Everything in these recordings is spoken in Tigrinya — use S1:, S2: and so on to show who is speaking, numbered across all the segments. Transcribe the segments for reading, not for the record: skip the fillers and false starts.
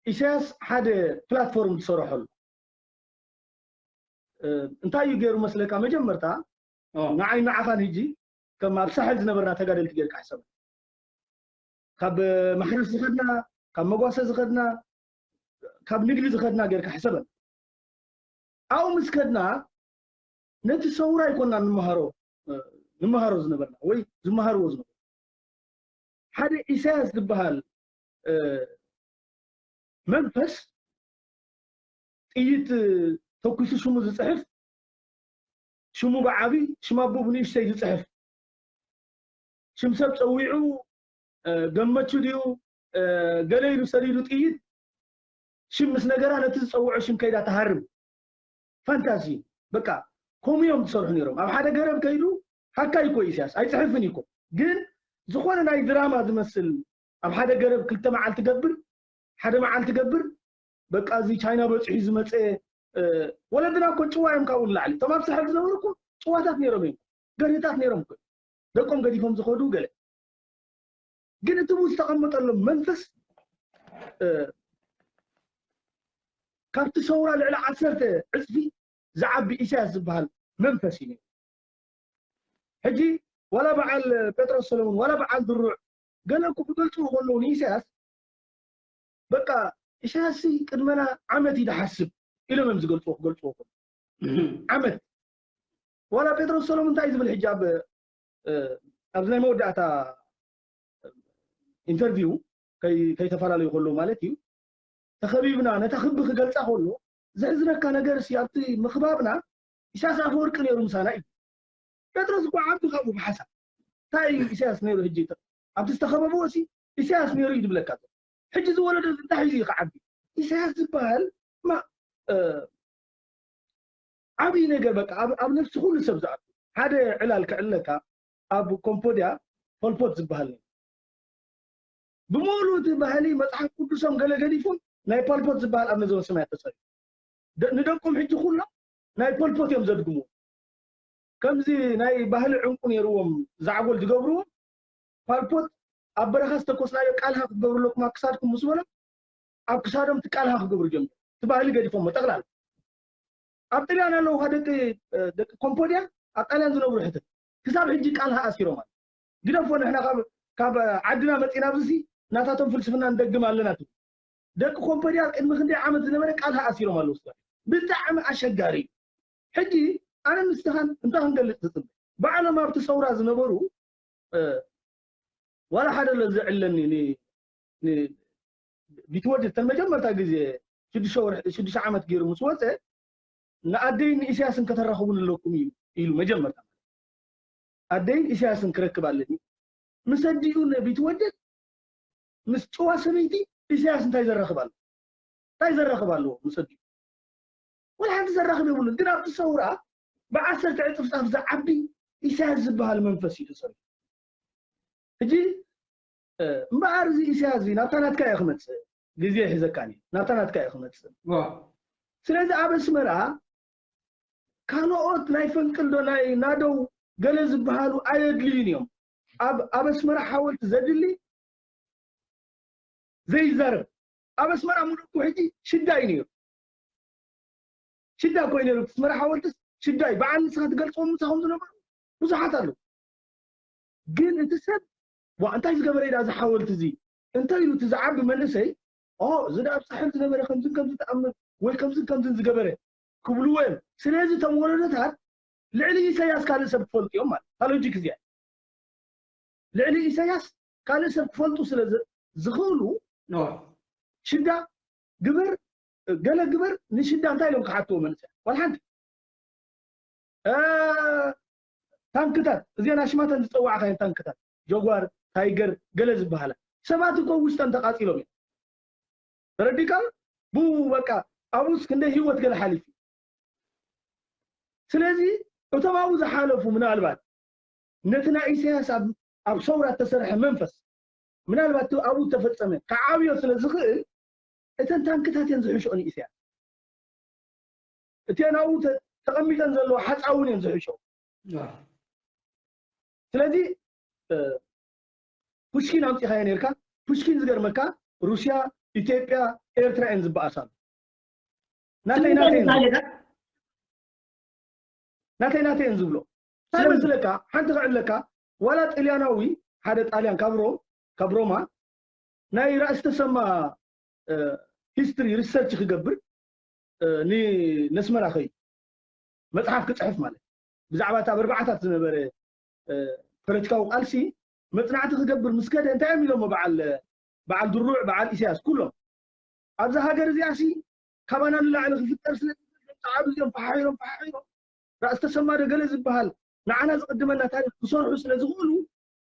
S1: إساس حدا بلاتفورم تصرحه انتاي يغيرو مسلكا مجمرتا نعي معفان هيجي كما بسحل زنبرنا تقادل تجير كحسب كاب محرس زخدنا كاب مغواسة زخدنا كاب نقلي زخدنا غير كحسب أو مسكدنا نتي صورة يكوننا نمهارو زنبرنا وي زمهارو زنبرنا حدا إساس دبهال منفس إيت توكسو شمو زصحف شمو بعبي شمابو بنيشتي زصحف شمسب صويعو ገመቹ ዲዩ ገለይሉ ሰሪሉ ጥይት ሽምስ ነገራ ነትጽውዑ ሽም ከይዳ ተሃርብ ፋንታሲ በቃ ኮሚዮም ተሰርሑ ነይሮም ኣብ ሓደ ገረብ ከይዱ ሓካይ ኮ ኢሳያስ ኣይጽሕፍን ይኮ ግን ዝኾነ ናይ ድራማ ዝመስል ኣብ ሓደ ገረብ ክልተ መዓልቲ ገብር ሓደ መዓልቲ ገብር በቃ እዚ ቻይና በጽሒ ዝመጸ ወለድና ኮ ጭዋዮም ካብኡ ላዕሊ ተማብ ሰሕብ ዝነበሩ ኮ ጭዋታት ነይሮም ገሪታት ነይሮም ኮ ደቆም ገዲፎም ዝኸዱ ገለ ግን እቲ ውስጥ ተቀመጠሎም መንፈስ ካብቲ ሰውራ ልዕሊ 10 ዕፅፊ ዝዓቢ ኢሳያስ ዝበሃል መንፈስ እዩ ሕጂ ወላ በዓል ጴጥሮስ ሰሎሞን ወላ በዓል ድሩዕ ገለኩ ብገልጹ ከለዉ ንኢሳያስ በቃ ኢሳያስ ቅድመና ዓመት ይደሓስብ ኢሎም እዮም ዝገልጽዎ ክገልጽዎ ዓመት ወላ ጴጥሮስ ሰሎሞን እንታይ ዝብል ሕጂ ኣብዚ ናይ መወዳእታ ኢንተርቪው ከይ ተፈላለዩ ከለዉ ማለት እዩ ተኸቢብና ነታ ክቢ ክገልጻ ከሎ ዘሕዝነካ ነገር ሲ ኣብቲ ምኽባብና ኢሳያስ ኣፈወርቂ ነይሩ ምሳና እዩ ጴጥሮስ እኳ ዓብዲ ካብኡ ብሓሳብ እንታይ ኢሳያስ ነይሩ ሕጂ ኣብቲ ዝተኸበብዎ ሲ ኢሳያስ ነይሩ እዩ ድብለካ ሕጂ ዝወለደ እንታይ እዩ ክዓቢ ኢሳያስ ዝበሃል ዓብዪ ነገር በቃ ኣብ ነፍሲ ኩሉ ሰብ ዝኣቱ ሓደ ዕላል ክዕለካ ኣብ ኮምፖድያ ፖልፖት ዝበሃል بمولود بهالي مصحف قدسهم قال قديفهم ناي بالبوت زبال أبن زون سمعت تصري ندمكم حجي خلا ناي بالبوت يوم زدقمو كم زي ناي بهالي عنكم يروم زعقول تقبروا بالبوت أبرخاس تكوسنا يقالها تقبر لكم أكساركم مسؤولا أكسارهم تقالها تقبر جنب تبهالي قديفهم متقلال أبتلي أنا لو هذا كومبوديا أقلان زنبر حتى كساب حجي قالها أسيرهم قدفون إحنا كاب عدنا متينا بزي ناتاتهم فلسفنا ندقم على ناتو دك كومبانيا قد مخندي عامل زنبرة قالها أسيرهم على الوسط بالدعم أشجاري حجي أنا مستهان انتهن قلت تطب بعد ما بتصور زنبرو ولا حدا اللي زعلني ني بيتوجد تلمجمر تاجزي شد شعمت غير مسوسه نأدين إسياس كترخون لكم يلو مجمر أدين إسياس كركب على مسديون بيتوجد مسطوا سميتي إسياس انتاي زرخ بالو مسدي ولا حد زرخ بيقولوا قراب تصورها بعثر تعطف صف عبي إسياس زبها المنفسي تصري تجي مبارزي إسياس ناتانات كاي أخمت جزيه حزكاني ناتانات كاي أخمت سلازي أبس مرا كانوا أوت نايفن كل ناي نادو قال زبهالو آيد لينيوم أبس مرا حاولت زدلي زي زرب أبس مرا مدوكو حجي شداي نير شدا كوي نير بس مرا حاولت شداي بعد نسخة تقلصهم مساهم زنبر مساحات له جن انت سب وانت عايز قبل إذا حاولت زي انت يلو تزعب بمنسي زد أبس حاولت زنبر خمسين كمزين تأمل وي كمزين زقبره كبلو وين سلازي تمولدت هاد لعلي إسياس كان سب فولت يوم مال قالوا يجيك زياد لعلي إسياس كان سب فولتو سلازي زغولو شدة قبر قال قبر نشدة انتاي لهم كحاتو منسي والحد تانكتات زين اشماتا نتصوع خاين تانكتات جوار تايجر قلز بحالا سباتكو وستان تقاتي لهم رديكال بو بكا أبوس كنده هيوت قال حالفي سلازي وتماو زحالفو من البعد نتنا إسياس أب صورة تسرح منفس من البعد أبو تفتسمه كعاوية سلازخي إتن تانكتات ينزحو شؤون إسياس إتن أبو تقمي تنزلو حتى عون ينزحو شؤون سلازي بوشكين عمتي خاين يركا بوشكين زغر مكا روسيا إثيوبيا ኤርትራ ዝባኣሳሉ ናተይ ዝብሎ እንታይ መስለካ ሓንቲ ክዕለካ ዋላ ጣልያናዊ ሓደ ጣልያን ካብ ሮማ ናይ ራእሲ ተሰማ ሂስትሪ ሪሰርች ክገብር ንስመራ ኸይ መጽሓፍ ክጽሕፍ ማለት ብዛዕባ እታ ብርባዕታት ዝነበረ ፖለቲካዊ ቃልሲ መጽናዕቲ ክገብር ምስከደ እንታይ እዮም ኢሎም በዓል ድሩዕ በዓል ኢሳያስ ኩሎም ኣብዛ ሃገር እዚኣሲ ካባና ንላዕሊ ክፍጠር ስለ ተዓብ እዚኦም ፈሓሒሮም ራእሲ ተሰማ ደገለ ዝበሃል ንዓና ዝቅድመና ታሪክ ክሰርሑ ስለ ዝኽእሉ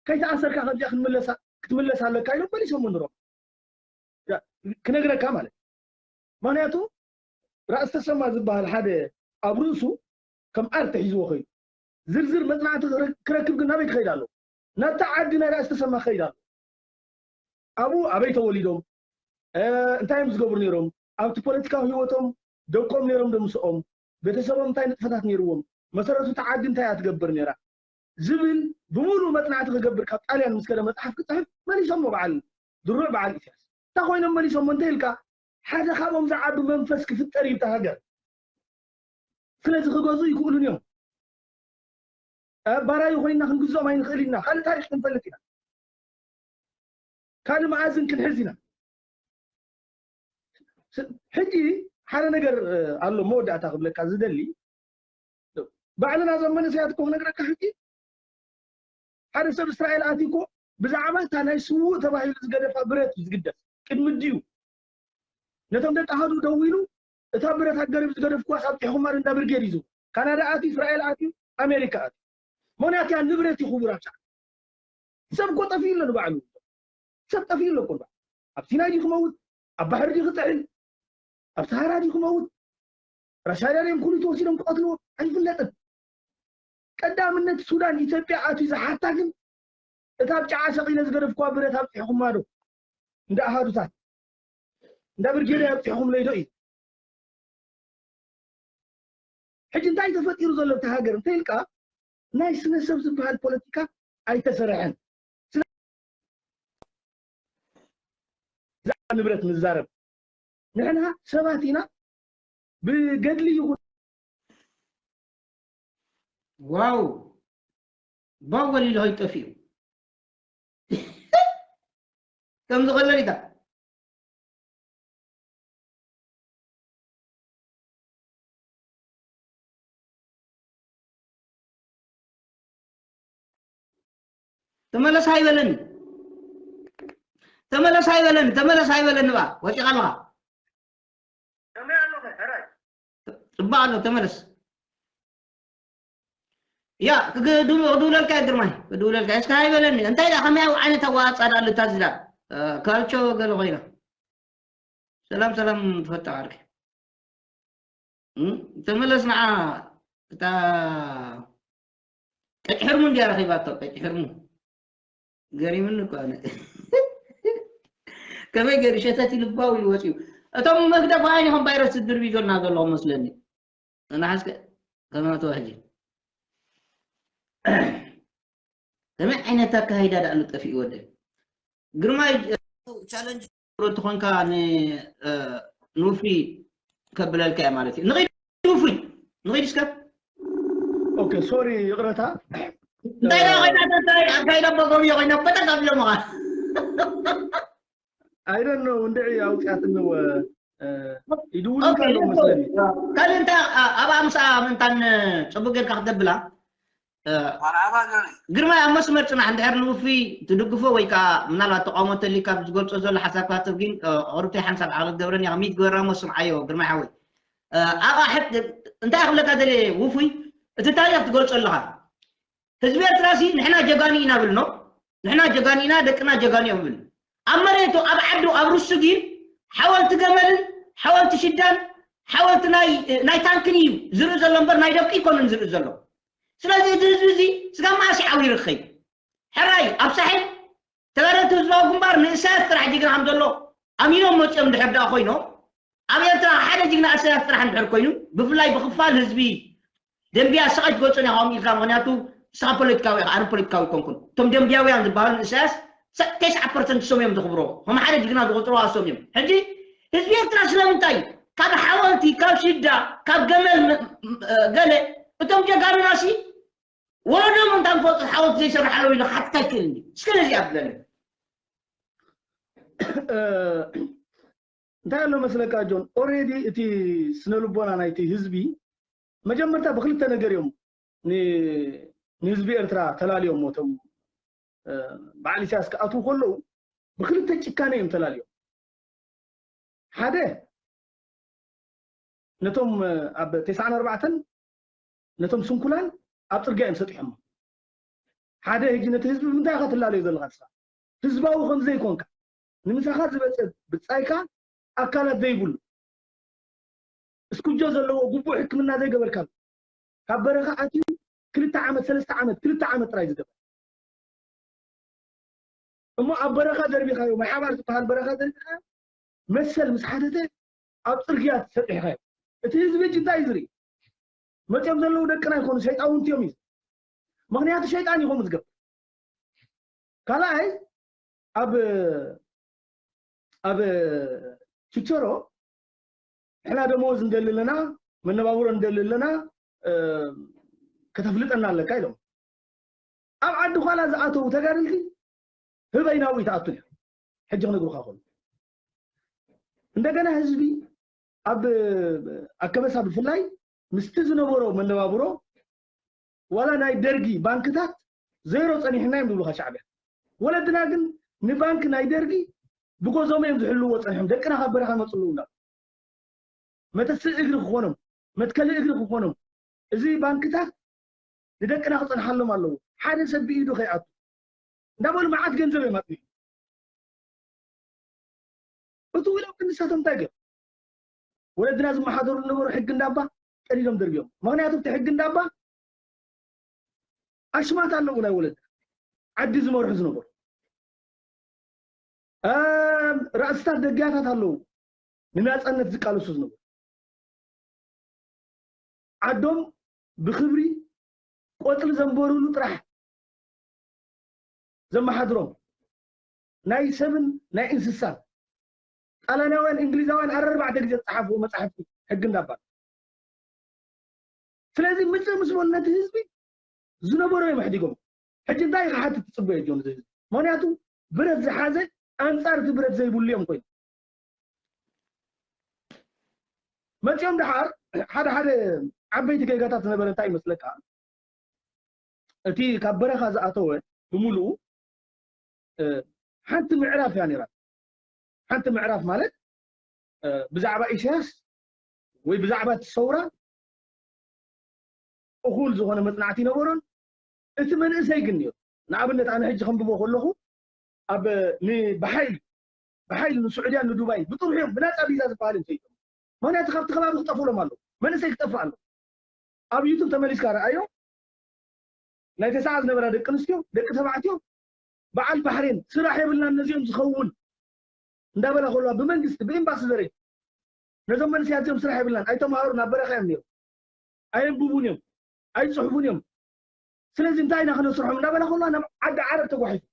S1: ከይተኣሰርካ ከዚያ ክትምለስ ኣለካ ኢሎም መሊሶም ንሮም ክነግረካ ማለት ምክንያቱ ራእሲ ተሰማ ዝበሃል ሓደ ኣብ ርእሱ ከም ኣርተ ሒዝዎ ኸይዱ ዝርዝር መጽናዕቲ ክረክብ ግን ናበይ ክኸይድ ኣሎ ናብታ ዓዲ ናይ ራእሲ ተሰማ ክኸይድ ኣሎ ኣብኡ ኣበይ ተወሊዶም እንታይ እዮም ዝገብሩ ነይሮም ኣብቲ ፖለቲካዊ ህይወቶም ደቆም ነይሮም ደምስኦም ቤተሰቦም እንታይ ንጥፈታት ነይርዎም መሰረቱ ተዓዲ እንታይ ኣትገብር ነይራ ዝብል ብሙሉእ መጽናዕቲ ክገብር ካብ ጣልያን ምስከደ መጽሓፍ ክጽሕፍ መሊሶም በዓል ድሩዕ በዓል ኢሳያስ እንታይ ኮይኖም መሊሶም እንታይ ኢልካ ሓደ ካብኦም ዝዓቢ መንፈስ ክፍጠር እዩ ሃገር ስለዚ ክገዙ ይክእሉን እዮም ባራይ ኮይና ክንግዝኦም ኣይንኽእል ኢና ካልእ ታሪክ ክንፈልጥ ኢና ካልእ መኣዝን ክንሕዝ ኢና ሕጂ ሓደ ነገር ኣሎ መወዳእታ ክብለካ ዝደሊ ባዕልና ዘመነ ሰያት እኮ ክነግረካ ሕጂ ሓደ ሰብ እስራኤል ኣቲኮ ብዛዕባ እታ ናይ ስውእ ተባሂሉ ዝገደፋ ብረት ዝግደፍ ቅድሚ ድዩ ነቶም ደቂ ኣሃዱ ደው ኢሉ እታ ብረት ሃገሪብ ዝገደፍኳ ሳብጢሕኩም ማር እንዳ ብርጌድ ይዙ ካናዳ ኣትዩ እስራኤል ኣትዩ ኣሜሪካ ኣትዩ ምክንያቱ ያ ንብረት ይኽቡር ኣብሻ ሰብ እኮ ጠፊኡ ኣሎ ንባዕሉ ሰብ ጠፊኡ ኣሎ እኮ ኣብ ሲናይ ዲ ክመውት ኣብ ባሕሪ ዲ ክጥዕል ኣብ ሰሃራ ዲ ክመውት ራሻድያንም ኩሉ ተወሲዶም ክቐትልዎ ኣይፍለጥን ቀዳምነት ሱዳን ኢትዮጵያ ኣትዩ ዝሓታ ግን እታ ብጫዓ ሰቂለ ዝገደፍኳ ብረት ኣብጢሕኩም ማዶ እንዳ ኣሃዱታት እንዳ ብርጌድ ኣብጢሕኩም ለይዶ እዩ ሕጂ እንታይ ተፈጢሩ ዘሎ እቲ ሃገር እንታይ ኢልካ ናይ ስነ ሰብ ዝበሃል ፖለቲካ ኣይተሰርሐን ዛዕባ ንብረት ምዛረብ ንሕና ሰባት ኢና ብገድሊ ይኹን
S2: ዋው ባወል ኢሉ ይጠፊኡ ከም ዝኸለል ኢታ تملس هاي بلن بقى وش قالها تبع تملس يا دول الكادر ماي دول الكادر هاي بلن انت اذا خمي عين تواصل على تازلا كالتشو قالوا غيره سلام تفتح عليك تملس مع تا حرمون دي اخي باتو حرمون غريب منك انا كما غير شتات لباوي وصيو اتم مقدف عينهم فيروس الدربي زلنا قالوا مسلني انا حاسك كما توهجي كما عينتك هيدا على الطفي ودي غرماي تشالنج تكون كان نوفي كبلالك يا مالتي نوفي اسكا
S1: اوكي سوري يقرأتها
S2: Tayo kay na bagawin kay na patagab lang mga.
S1: I don't know hindi out no idulin ka no maslan.
S2: Kalenta abam sa mentan sabugir ka kadabla. ግርማ መስመርና عند ارنو في تدقفو ወይ ካ ምናልባት ተቃውሞ ተሊካ ዝገልጾ ዘሎ ሓሳባት ግን ኦርቴ ሓንሳብ ዓለ ገብረን ያሚት ገራሞ ስምዓዮ ግርማ ሓወይ ኣቃሕት እንታይ ክብለካ ደለ ውፉይ እቲ ታሪክ ትገልጾ ኣለካ ህዝቢ ኤርትራሲ ንሕና ጀጋኒና ብልኖ ንሕና ጀጋኒና ደቅና ጀጋኒ ብል ኣብ መሬቱ ኣብ ዓዱ ኣብ ርሱ ግን ሓወልቲ ገመል ሓወልቲ ሽዳን ሓወልቲ ናይ ታንክን እዩ ዝርኢ ዘሎ እምበር ናይ ደቂ ይኮንን ዝርኢ ዘሎ ስለዚህ ህዝቢ ስጋማ ሲዓዊ ይርኸይ ሕራይ ኣብ ሳሒል ተጋረቱ ህዝባዊ ግንባር ንእሳት ጥራሕ ጅግና ከም ዘሎ ኣሚኖም መፅኦም ድሕር ዳ ኮይኑ ኣብ ኤርትራ ሓደ ጅግና እሳት ጥራሕ እንድሕር ኮይኑ ብፍላይ ብክፋል ህዝቢ ደንብያ ሰቐት ገጾን ያውም ኢልካ ምክንያቱ سا بوليتيكاوي عن بوليتيكاوي كونكون توم دمبياوي عند بال الاساس 9% سوميم تخبرو هم حاجه جينا تقطروا اسوميم حجي ህዝቢ ኤርትራ ስለምንታይ ካብ ሓወልቲ ካብ ሽዳ ካብ ገመል ገለ እቶም ጀጋኑናሲ ወለዶም እንታንፈጡ ሓወልቲ ዘይሰርሓለው ኢሉ ሓትታ ይክእልኒ እስከነዚ ኣብለለ
S1: እንታይ ኣሎ መስለካ ጆን ኦሬዲ እቲ ስነልቦና ናይቲ ህዝቢ መጀመርታ ብክልተ ነገር እዮም ንህዝቢ ኤርትራ ተላልዮም ሞቶም በዓል ኢሳያስ ክኣትዉ ከለዉ ብክልተ ጭካነ እዮም ተላልዮም ሓደ ነቶም ኣብ 94 ነቶም ስንኩላን ኣብ ፅርግያ እዮም ሰጢሖም ሓደ ሕጂ ነቲ ህዝቢ ምንታይ ኢኻ ትላለዮ ዘለካ ንስኻ ህዝባዊ ከምዘይኮንካ ንምሳኻ ዝበፅእ ብፃይካ ኣካላት ዘይብሉ እስኩጆ ዘለዎ ግቡእ ሕክምና ዘይገበርካ ካብ በረኻ ኣትዩ 2 ዓመት 3 ዓመት 2 ዓመት ጥራይ ዝገበር እሞ ኣብ በረኻ ደርቢኻዮ ማይ ሓባር ዝበሃል በረኻ ደርቢኻዮ መሰል ምስ ሓደተ ኣብ ፅርግያ ሰጢሕኻዮ እቲ ህዝቢ ሕጂ እንታይ ዝርኢ መፅኦም ዘለዉ ደቅና ይኮኑ ሸይጣውንቲ እዮም እዩ ምክንያቱ ሸይጣን ይኹም ዝገብር ካልኣይ ኣብ ችቸሮ احنا ደሞዝ እንደልለና መነባብሮ እንደልለና ከተፍልጠና ኣለካ ኢሎም ኣብ ዓዲ ኋላ ዝኣተው ተጋድልቲ ህበይናዊ ተኣቱን ሕጂ ክነግሩካ ኮኑ እንደገና ህዝቢ ኣብ ኣከበሳ ብፍላይ ምስቲ ዝነበሮ መነባብሮ ወላ ናይ ደርጊ ባንክታት ዘይሮ ፀኒሕና እዮም ዝብሉካ ሻዕብያ ወለድና ግን ንባንክ ናይ ደርጊ ብጎዞም እዮም ዝሕልዎ ፀኒሖም ደቅና ካብ በረኻ መፅሉና መተስእ እግሪ ክኾኖም መትከሊ እግሪ ክኾኖም እዚ ባንክታት ንደቅና ክፀንሓሎም ኣለዎ ሓደ ሰብ ብኢዱ ከይኣቱ እንዳበሉ መዓት ገንዘብ እዮም ኣጥዩ እቱ ኢሎም ክንሳቶም እንታይ ገይሩ ወለድና ዝመሓደሩ ዝነበሩ ሕጊ እንዳባ ቀዲዶም ደርጊዮም ምክንያቱ እቲ ሕጊ እንዳባ ኣሽማት ኣለዉ ናይ ወለድና ዓዲ ዝመርሑ ዝነበሩ ራእስታት ደጊያታት ኣለዉ ንናፀነት ዝቃለሱ ዝነበሩ ዓዶም ብክብሪ ቆፅሊ ዘንበሩሉ ጥራሕ ዘመሓድሮም ናይ ሰብን ናይ እንስሳን ጣልያናውያን እንግሊዛውያን ኣርባዕተ ግዜ ዝፀሓፍዎ መፅሓፍቲ ሕጊ እንዳባል ስለዚ ምፅእ ምስ በሉ ነቲ ህዝቢ ዝነበሮ እዮም ኣሕዲጎም ሕጂ እንታይ ክሓትት ትፅበዮ ጆን እዚ ህዝቢ ምክንያቱ ብረት ዝሓዘ ኣንፃር እቲ ብረት ዘይብሉ እዮም ኮይኑ መፅኦም ድሓር ሓደ ዓበይቲ ገጋታት ዝነበረ እንታይ ይመስለካ እቲ ካብ በረኻ ዝኣተወ ብምሉኡ ሓንቲ ምዕራፍ እያ ነይራ ሓንቲ ምዕራፍ ማለት ብዛዕባ ኢሳያስ ወይ ብዛዕባ ሰውራ እኹል ዝኾነ መፅናዕቲ ነበሮን እቲ መንእሰይ ግን ነይሩ ንኣብነት ኣነ ሕጂ ከምብቦ ከለኹ ኣብ ብሓይሊ ንስዑድያ ንዱባይ ብጥርሑ ብናፃ ቪዛ ዝበሃል እንተይቶም ምክንያቱ ካብቲ ከባቢ ክጠፍሎም ኣለዉ መንእሰይ ክጠፍእ ኣሎ ኣብ ዩቱብ ተመሊስካ ረኣዮ ናይ ተሰዓ ዝነበራ ደቂ ኣንስትዮ ደቂ ተባዕትዮ በዓል ባሕሬን ስራሕ የብልና እነዚኦም ዝኸውን እንዳበላ ከለዋ ብመንግስቲ ብኤምባሲ ዘረይ ነዞም መንእሰያት እዚኦም ስራሕ የብልናን ኣይተማሃሩን ኣብ በረኻ እዮም ነይሮም ኣየንብቡን እዮም ኣይፅሕፉን እዮም ስለዚ እንታይ ኢና ክነስርሖም እንዳበላ ከለዋ ናብ ዓዲ ዓረብ ተጓሒፉ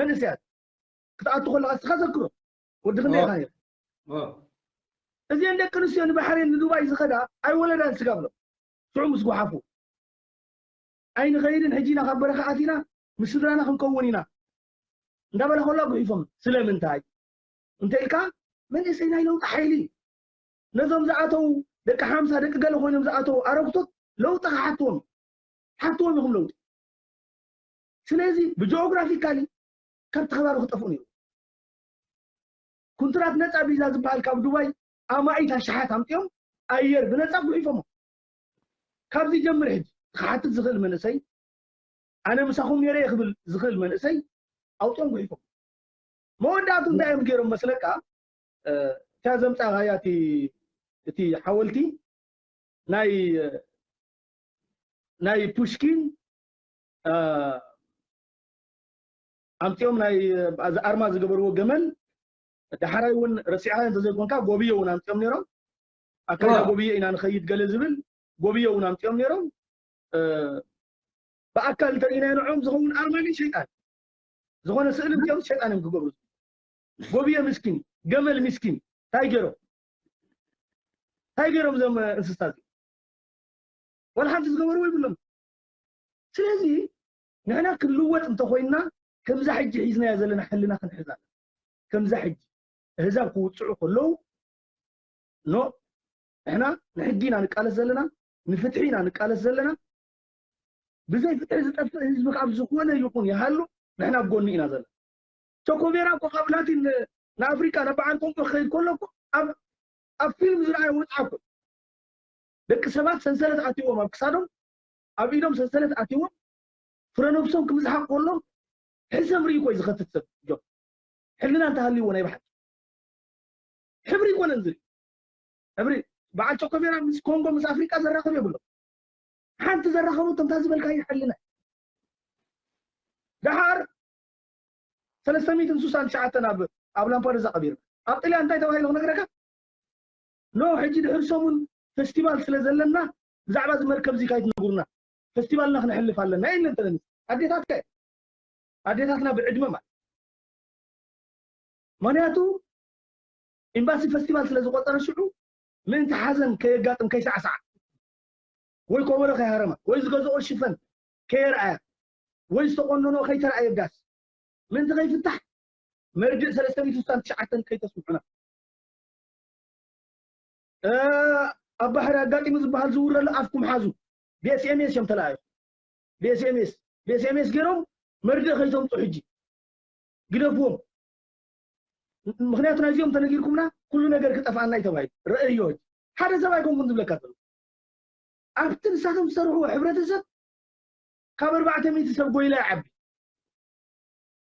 S1: መንእሰያት ክትኣቱ ከለካ እስኻ ዘክሮ ወዲ ክንደይ ኢኻ ነይሩ እዚአን ደቂ ኣንስትዮ ንባሕሬን ንዱባይ ዝኸዳ ኣይወለዳን ስጋ ብሎም ሽዑ ምስ ጓሓፉ ኣይንኸይድን ሕጂ ኢና ካብ በረኻ ኣቲና ምስ ስድራና ክንከውን ኢና እንዳበላ ከለዋ ጉሒፎም ስለምንታይ እንተኢልካ መንእሰይ ናይ ለውጢ ሓይሊ ነዞም ዝኣተው ደቂ 50 ደቂ ገለ ኮይኖም ዝኣተው ኣረግቶት ለውጢ ክሓትዎም ይኹም ለውጢ ስለዚ ብጂኦግራፊካሊ ካብቲ ከባቢ ክጠፍኡ ነይሩ ኩንትራት ነፃ ቪዛ ዝበሃል ካብ ዱባይ ኣማኢት ኣሽሓት ኣምጥዮም ኣየር ብነፃ ጉሒፎሞ ካብዚ ጀምር ሕጂ ክሓትት ዝኽእል መንእሰይ ኣነ ምሳኹም ነይረ ክብል ዝኽእል መንእሰይ ኣውጥዮም ጉሒፎም መወዳእቱ እንታይ እዮም ገይሮም መስለካ እታ ዘምፃኻያ እቲ ሓወልቲ ናይ ፑሽኪን ኣምጥዮም ናይ ኣርማ ዝገበርዎ ገመል دحراي ون رسيعان تزيكون كا غوبيه ونام تيوم نيرم أكيد غوبيه إن أنا خيط قال زبل غوبيه ونام تيوم نيرم بأكل ترينا نعوم زخون أرماني شيطان زخون سئلم تيوم شيطان يمكن غوبيه مسكين جمل مسكين تايجرو هاي غيرهم زم انسستات ولا حد زغبروا يبلم سلازي نحنا كلوت انت خوينا كم زحج حيزنا يا زلنا حلنا كنحزان كم زحج حزاب كوصعو كلو نو احنا نحجينا نقالس زلنا نفتحينا نقالس زلنا بزي فتح زطف حزبك عبد زكونه يكون يحلو نحنا غونينا زلنا توكوبيرا كو قبلاتي لافريكا نبعانكم بخير كلكم اب فيلم زرعي وطعكم دك سبات سنسلت اتيوم ابكسادهم ابيدهم سنسلت اتيوم فرنوبسون كمزحق كلهم حسم ريكو يزختت سب جو حلنا انت هلي ونا يبحث حبري كون انزل حبري بعد توكوبيرا مس كونغو مس افريكا زرخم يبلو حانت زرخمو تمتاز بالكاي حلنا دحار 300 انسوسان شعتنا ابلان بارز قبير ابطلي انت توهيلو نغرك نو حجي دحرسومن فستيفال سلازلنا بزعبه زمركب زي كايت نغورنا فستيفال نخ نحلف علينا اين انت اديتاتنا بعدمه ما معناته امباسي فستيفال سلازقطر شعو من تحزن كيغاطم كيسعسع وي كوبر خي هرمه وي زغزو شفن كيرعا وي استقننو خيترعا يغاس من تغي فتح مرجع 399 كيتسمعنا البحر اقاطي مزبحال زور لافكم حازو بي اس ام اس يم تلاعب بي اس ام اس غيرهم مرجع خيتم حجي غدفوم مخنياتنا زيوم تنغيركمنا كل ነገር كطفانا يتباي رأيوج حدا زبايكم كنت بلكاتلو ابتن ساتم سرحو حبرتسب كبر 400 سب غويلا عبي